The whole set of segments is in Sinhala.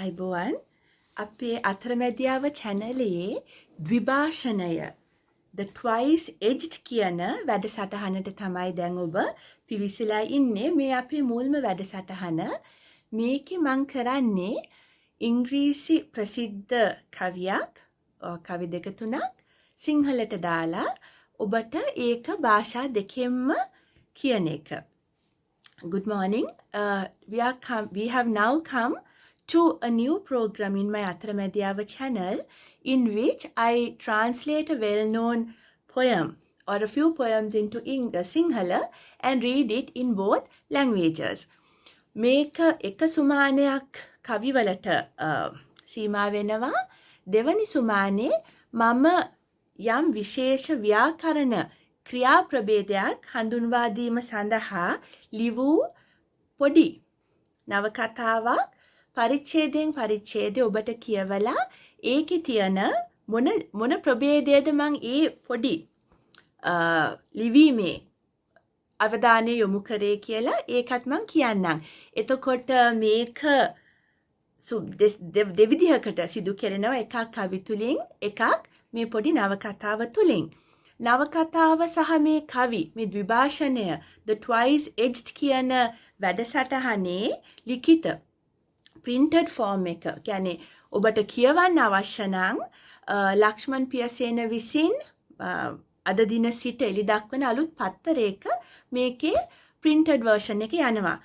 අයිබෝවන් අපේ අතරමැදියාව චැනලයේ ද්විභාෂණය the twice edged කියන වැඩසටහනට තමයි දැන් ඔබ පිවිසලා ඉන්නේ. මේ අපේ මුල්ම වැඩසටහන. මේකේ මම කරන්නේ ඉංග්‍රීසි ප්‍රසිද්ධ කවියක් කවි දෙක තුනක් සිංහලට දාලා ඔබට ඒක භාෂා දෙකෙන්ම කියන එක. Good morning. We have now come to a new program in my Atharamadiyava channel in which I translate a well-known poem or a few poems into Sinhala and read it in both languages. මේක එක සුමානයක් කවිවලට සීමා වෙනවා. දෙවනි සුමානේ මම යම් විශේෂ ව්‍යාකරණ ක්‍රියා ප්‍රභේදයක් හඳුන්වා දීම සඳහා ලිවූ පොඩි නවකතාවක් පරිච්ඡේදයෙන් පරිච්ඡේදය ඔබට කියවලා ඒකේ තියෙන මොන ප්‍රභේදයේද මං ඒ පොඩි ලිවීමේ අවධානය යොමු කරේ කියලා ඒකත් මං කියන්නම්. එතකොට මේක දෙවිධයකට සිදු කෙරෙනවා. එකක් කවි තුලින්, එකක් මේ පොඩි නවකතාව තුලින්. නවකතාව සහ මේ කවි මේ ද්විභාෂණය the twice edged කියන වැඩසටහනේ ලිඛිත printed form එක කියන්නේ ඔබට කියවන්න අවශ්‍ය නම් ලක්ෂ්මන් පියසේන විසින් අද දින සිට එළි දක්වන අලුත් පත්තරයක මේකේ printed version එක යනවා.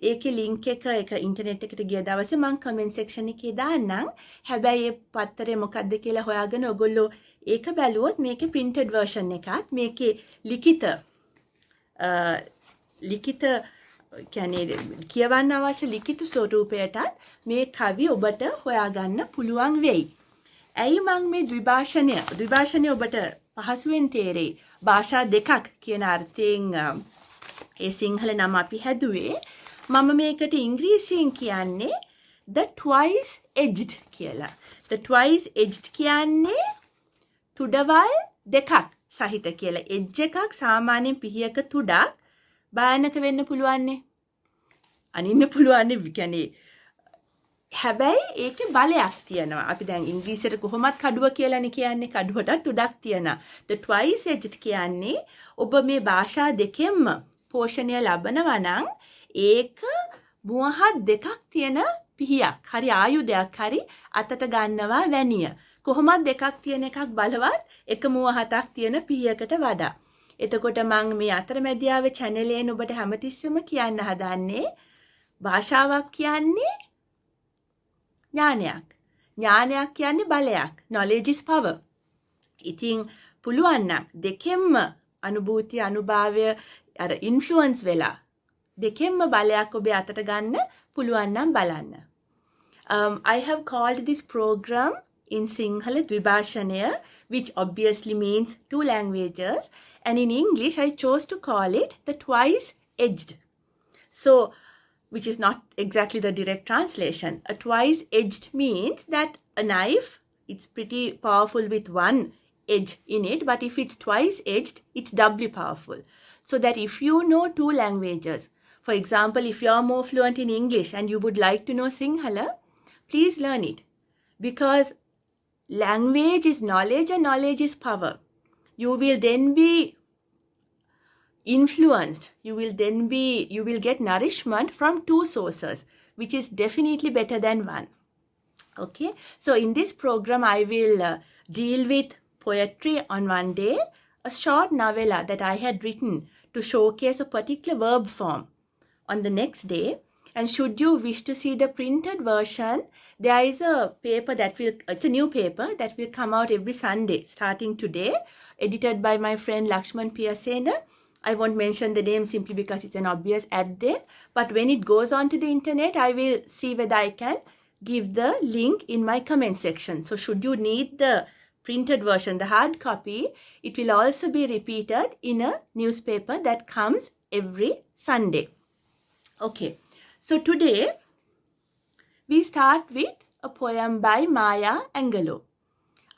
ඒකේ link එක ඉන්ටර්නෙට් එකට ගිය දවසේ මම comment section එකේ දාන්නම්. හැබැයි මේ පත්තරේ මොකක්ද කියලා හොයාගෙන ඔයගොල්ලෝ ඒක බැලුවොත් මේකේ printed version එකත් මේකේ ලිඛිත කියන්නේ කියවන්න අවශ්‍ය ලිඛිත ස්වරූපයටත් මේ කවි ඔබට හොයාගන්න පුළුවන් වෙයි. ඇයි මම මේ ද්විභාෂණය ඔබට පහසුවෙන් තේරෙයි. භාෂා දෙකක් කියන අර්ථයෙන් ඒ සිංහල නම අපි හැදුවේ. මම මේකට ඉංග්‍රීසියෙන් කියන්නේ the twice edged කියලා. the twice edged කියන්නේ තුඩවල් දෙකක් සහිත කියලා. edge එකක් සාමාන්‍යයෙන් පිහියක තුඩක් බානක වෙන්න පුළුවන්නේ. අනින්න පුළුවන්නේ කියන්නේ හැබැයි ඒකේ බලයක් තියෙනවා. අපි දැන් ඉංග්‍රීසියට කොහොමත් කඩුව කියලානේ කියන්නේ. කඩුවට තුඩක් තියෙනවා. the twice edged කියන්නේ ඔබ මේ භාෂා දෙකෙන්ම පෝෂණය ලබනවා නම් ඒක මුවහත් දෙකක් තියෙන පිහියක්. හරි ආයුධයක් හරි අතට ගන්නවා වැනිය. කොහොමත් දෙකක් තියෙන එකක් බලවත් එක මුවහතක් තියෙන පිහියකට වඩා. එතකොට මම මේ අතරමැදියාව channel ඔබට හැමතිස්සෙම කියන්න හදන්නේ භාෂාවක් කියන්නේ ඥානයක්. ඥානයක් කියන්නේ බලයක්. knowledge is power. ඉතින් පුළුවන් නම් දෙකෙන්ම අනුභූති අනුභවය අර ඉන්ෆ්ලුවන්ස් වෙලා දෙකෙන්ම බලයක් ඔබේ අතට ගන්න පුළුවන් නම් බලන්න. I have called this program in Sinhala Dwibhashanaya, which obviously means two languages, and in English I chose to call it the twice edged. So, which is not exactly the direct translation. A twice edged means that a knife, it's pretty powerful with one edge in it, but if it's twice edged, it's doubly powerful. So that if you know two languages, for example, if you're more fluent in English and you would like to know Sinhala, please learn it. Because language is knowledge and knowledge is power. You will then be influenced. You will get nourishment from two sources, which is definitely better than one. Okay. So in this program, I will deal with poetry on one day, a short novella that I had written to showcase a particular verb form on the next day. And should you wish to see the printed version, there is a paper it's a new paper that will come out every Sunday starting today, edited by my friend Lakshman Piyasena. I won't mention the name simply because it's an obvious ad there. But when it goes onto the internet, I will see whether I can give the link in my comment section. So should you need the printed version, the hard copy, it will also be repeated in a newspaper that comes every Sunday. Okay. So today, we start with a poem by Angelou.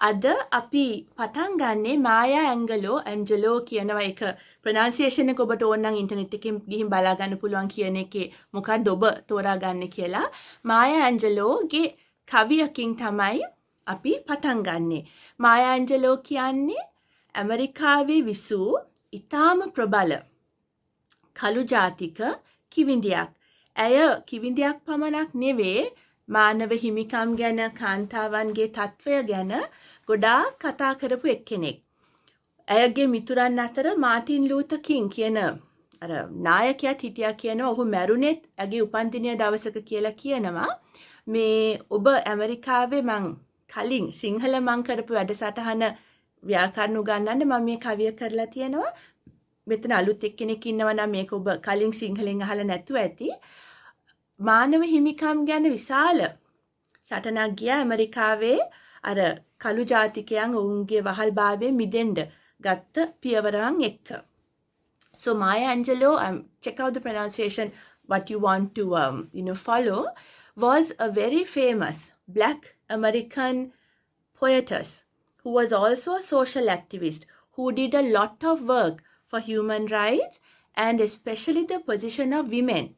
අද අපි පටන් ගන්නේ මායා ඇන්ජලෝ කියනවා එක ප්‍රොනන්සියේෂන් එක ඔබට ඕන නම් ඉන්ටර්නෙට් එකෙන් ගිහින් බලා ගන්න පුළුවන් කියන එකේ මොකක්ද ඔබ තෝරා ගන්න කියලා. මායා ඇන්ජලෝගේ කවියකින් තමයි අපි පටන් ගන්නෙ. මායා ඇන්ජලෝ කියන්නේ ඇමරිකාවේ විසූ ඉතාම ප්‍රබල කළු ජාතික කිවිඳියක්. ඇය කිවිඳියක් පමණක් නෙවේ මානව හිමිකම් ගැන කාන්තාවන්ගේ තත්ත්වය ගැන ගොඩාක් කතා කරපු එක්කෙනෙක්. ඇයගේ මිතුරන් අතර මාටින් ලූතර් කිං කියන අර නායකයාත් හිටියා කියනවා. ඔහු මැරුණෙත් ඇගේ උපන්දිනය දවසක කියලා කියනවා. මේ ඔබ ඇමරිකාවේ මං කලින් සිංහල මං කරපු වැඩසටහන ව්‍යාකරණ උගන්වන්න මම මේ කවිය කරලා තියෙනවා. මෙතන අලුත් එක්කෙනෙක් ඉන්නවා නම් මේක ඔබ කලින් සිංහලෙන් අහලා නැතුව ඇති. මානව හිමිකම් ගැන විශාල සටනක් ගියා ඇමරිකාවේ අර කළු ජාතිකයන් ඔවුන්ගේ වහල්භාවයෙන් මිදෙන්න ගත්ත පියවරන් එක්ක. So Maya Angelou, check out the pronunciation, what you want to follow, was a very famous Black American poetess who was also a social activist who did a lot of work for human rights and especially the position of women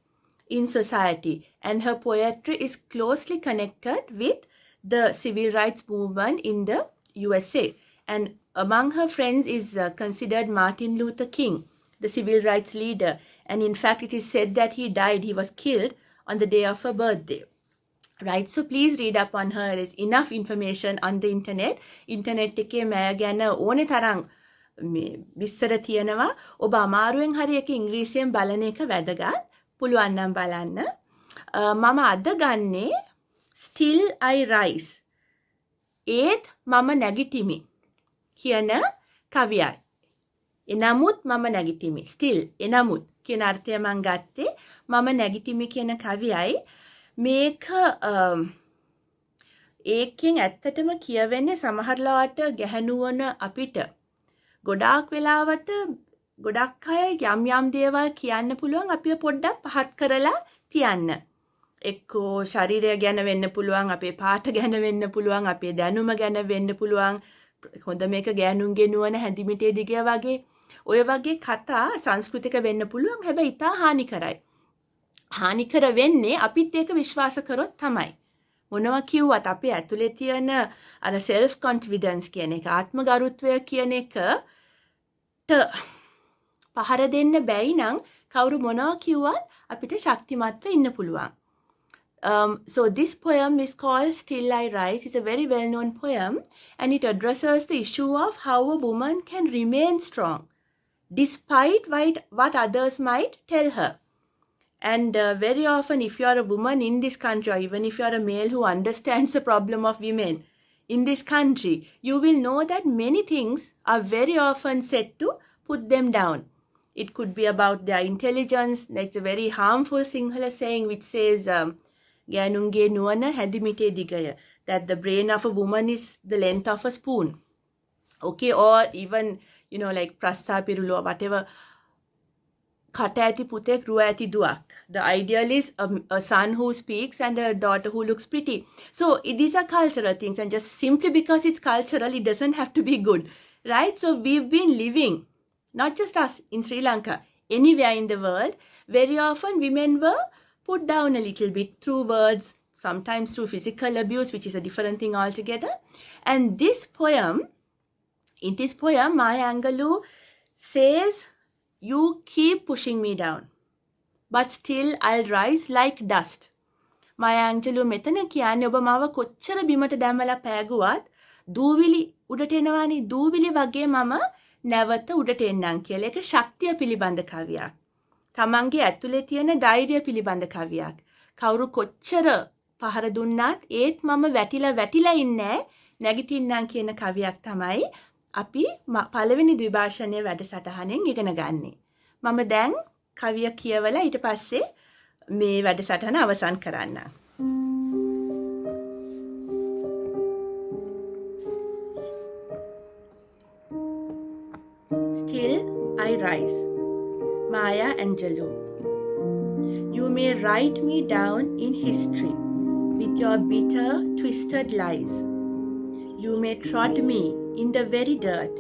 in society. And her poetry is closely connected with the civil rights movement in the USA. And among her friends is considered Martin Luther King, the civil rights leader. And in fact, it is said that he died, he was killed on the day of her birthday. Right, so please read up on her. There is enough information on the internet. Internet එකේ මෑ ගැන ඕනේ තරම් විස්තර තියෙනවා. ඔබ අමාරුවෙන් හරි එක ඉංග්‍රීසියෙන් බලන එක වැදගත්. පුළුවන් නම් බලන්න. මම අද ගන්නේ Still I Rise. ඒත් මම නැගිටිමි කියන කවියයි. එනමුත් මම නැගිටිමි. Still එනමුත් කියන අර්ථය මම ගත්තේ මම නැගිටිමි කියන කවියයි. මේක ඒකෙන් ඇත්තටම කියවෙන්නේ සමහරලාට ගැහණුවන අපිට ගොඩාක් වෙලාවට ගොඩක් අය යම් යම් දේවල් කියන්න පුළුවන් අපිව පොඩ්ඩක් පහත් කරලා තියන්න. එක්කෝ ශරීරය ගැන වෙන්න පුළුවන්, අපේ පාට ගැන වෙන්න පුළුවන්, අපේ දැනුම ගැන වෙන්න පුළුවන්. හොඳ මේක ගෑනුන්ගේ නුවණ හැඳිමිටේ දිගය වගේ ඔය වගේ කතා සංස්කෘතික වෙන්න පුළුවන්. හැබැයි ඉතා හානිකරයි. හානිකර වෙන්නේ අපිත් ඒක විශ්වාස කරොත් තමයි. මොනවා කිව්වත් අපේ ඇතුලේ තියෙන අර self confidence කියන එක, ආත්ම ගරුත්වය කියන එකට පහර දෙන්න බැයි නම් කවුරු මොනවා කිව්වත් අපිට ශක්තිමත්ව ඉන්න පුළුවන්. So this poem is called Still I Rise. It's a very well-known poem and it addresses the issue of how a woman can remain strong despite what others might tell her. And very often if you are a woman in this country or even if you are a male who understands the problem of women in this country, you will know that many things are very often said to put them down. It could be about their intelligence. That's a very harmful Sinhala saying which says ගෑනුන්ගේ නුවණ හැදිමිටේ දිගය, that the brain of a woman is the length of a spoon. Okay, or even like ප්‍රස්ථා පිරුළු or whatever, කට ඇති පුතෙක් රුව ඇති දුවක්. The ideal is a son who speaks and a daughter who looks pretty. So these are cultural things, and just simply because it's cultural, it doesn't have to be good, right? So we've been living, not just us in Sri Lanka, anywhere in the world, very often women were put down a little bit through words, sometimes through physical abuse, which is a different thing altogether. And in this poem, Maya Angelou says, you keep pushing me down, but still I'll rise like dust. Maya Angelou මෙතන කියන්නේ ඔබ මාව කොච්චර බිමට දැම්මලා පෑගුවත් දූවිලි උඩට එනවානේ, දූවිලි වගේ මම නැවත උඩට එන්නම් කියලා. ඒක ශක්තිය පිළිබඳ කවියක්. තමන්ගේ ඇතුලේ තියෙන ධෛර්යය පිළිබඳ කවියක්. කවුරු කොච්චර පහර දුන්නත් ඒත් මම වැටිලා ඉන්නේ නැගිටින්නම් කියන කවියක් තමයි අපි පළවෙනි ද්විභාෂණයේ වැඩසටහනෙන් ඉගෙන ගන්නෙ. මම දැන් කවිය කියවලා ඊට පස්සේ මේ වැඩසටහන අවසන් කරන්නම්. Still I rise. Maya Angelou. You may write me down in history with your bitter, twisted lies. You may trod me in the very dirt,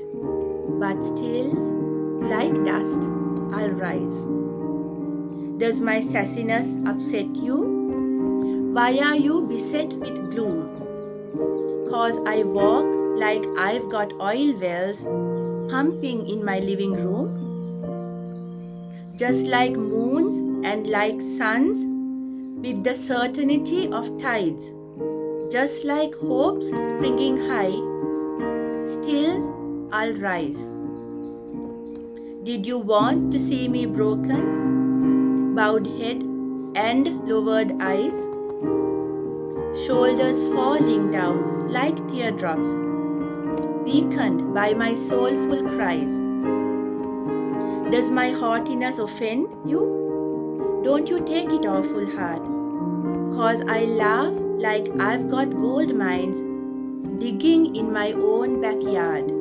but still, like dust, I'll rise. Does my sassiness upset you? Why are you beset with gloom? 'Cause I walk like I've got oil wells pumping in my living room? Just like moons and like suns with the certainty of tides, just like hopes springing high, still I'll rise. Did you want to see me broken, bowed head and lowered eyes, shoulders falling down like teardrops, weakened by my soulful cries? Does my haughtiness offend you? Don't you take it awful hard, 'cause I laugh like I've got gold mines digging in my own backyard.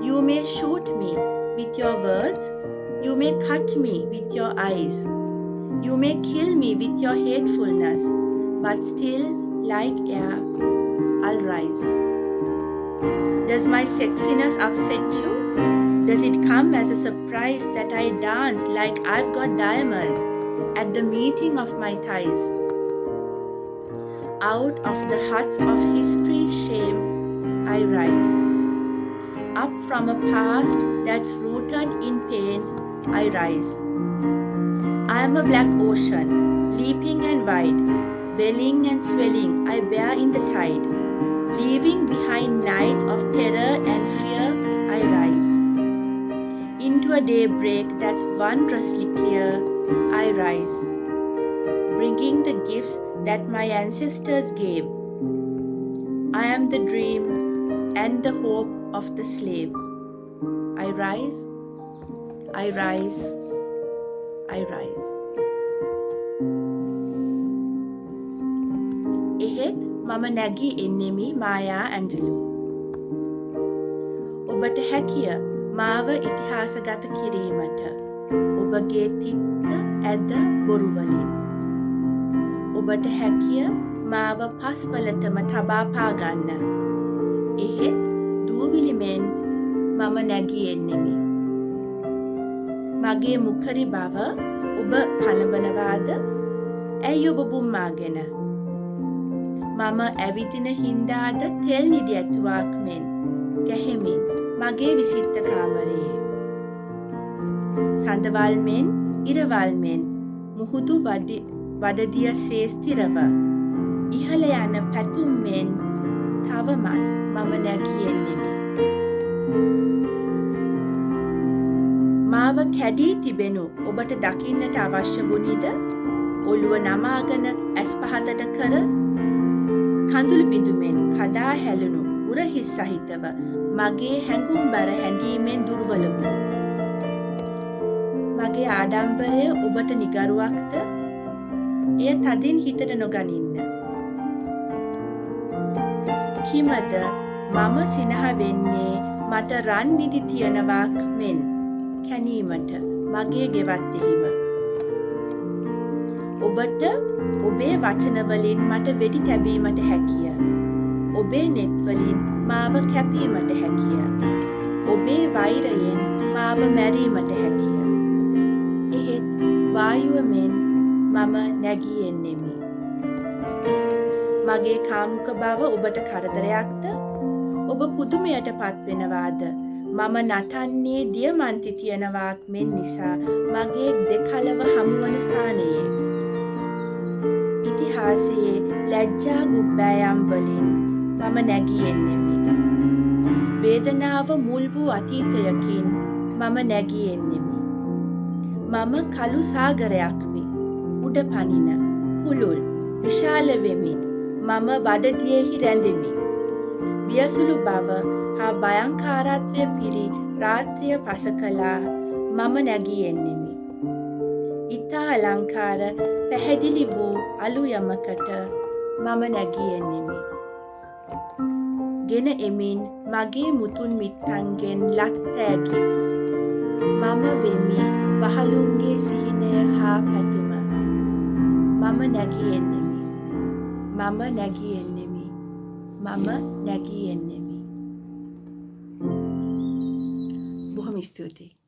You may shoot me with your words, you may cut me with your eyes, you may kill me with your hatefulness, but still, like air, I'll rise. Does my sexiness upset you? Does it come as a surprise that I dance like I've got diamonds at the meeting of my thighs? Out of the huts of history's shame, I rise. Up from a past that's rooted in pain, I rise. I am a black ocean, leaping and wide, welling and swelling, I bear in the tide. Leaving behind nights of terror and fear, I rise. Into a daybreak that's wondrously clear, I rise. Bringing the gifts that my ancestors gave. I am the dream and the hope of the slave. I rise, I rise, I rise. එහෙත් මම නැගී එන්නෙමි මායා ඇන්ජලු. ඔබට හැකිය මාව ඉතිහාසගත කිරීමට, ඔබගේ තිත්ත ඇද බොරුවලින්. ඔබට හැකිය මාව පස්වලටම තබා පාගන්න. එහෙත් දූවිලිමෙන් මම නැගී එන්නෙමි. මගේ මුඛරි බව ඔබ කලබලවාද? ඇයි ඔබ බුම්මාගෙන? මම ඇවිදින හින්දාද තෙල් නිදි ඇතුවක් මෙන් ගැහෙමින් මගේ විසිත්ත කාමරයේ. සඳවල් මෙන් ඉරවල් මෙන් මුහුදු වඩදිය සේස්තිරව ඉහළ යන පැතුම් මෙන් තවමත් මම නැගී එන්නෙමි. මාව කැඩී තිබෙනු ඔබට දකින්නට අවශ්‍ය වුණිද? ඔළුව නමාගෙන ඇස් පහතට කර කඳුළු බිඳුමෙන් කඩා හැලුණු උරහිස් සහිතව මගේ හැඟුම්බර හැඬීමෙන් දුර්වලමු. මගේ ආඩම්බරය ඔබට නිගරුවක්ද? එය තදින් හිතට නොගනින්න. කිමද මම සිනහ වෙන්නේ මට රන් නිදි තියනවාක් මෙන් කැනීමට මගේ ගෙවත් එහිම. ඔබට ඔබේ වචනවලින් මට වෙඩි තැබීමට හැකිය. ඔබේ නෙත්වලින් මාව කැපීමට හැකිය. ඔබේ වෛරයෙන් මාව මැරීමට හැකිය. එහෙත් වායුවමෙන් මම නැගී එන්නෙමි. මගේ කාමුක බව ඔබට කරදරයක්ද? ඔබ පුදුමයට පත්වෙනවාද? මම නටන්නේ දියමන්ති තියනවාක් මෙන් නිසා මගේ දෙකලව හමුවන ස්ථානයේ. ඉතිහාසයේ ලැජ්ජා ගුබ්බෑයම් වලින් මම නැගී එන්නෙමි. වේදනාව මුල් වූ අතීතයකින් මම නැගී එන්නෙමි. මම කළු සාගරයක් වී උඩ පනින පුළුල් විශාල වෙමින් මම බඩදියෙහි රැඳෙමි. වියසුළු බව හා භයංකාරත්වය පිරි රාත්‍රිය පස කළා මම නැගී එන්නෙමි. ඉතා අලංකාර පැහැදිලි වූ අලු යමකට මම නැගී එන්නෙමි. ගෙන එමින් මගේ මුතුන් මිත්තන්ගෙන් ලත් තෑගි. මම වෙමි වහලුන්ගේ සිහිනය හා පැතුම. මම නැගී එන්නෙමි. මම නැගී එන්නෙමි. මම නැගී එන්නෙමි. බොහොම ස්තුතියි.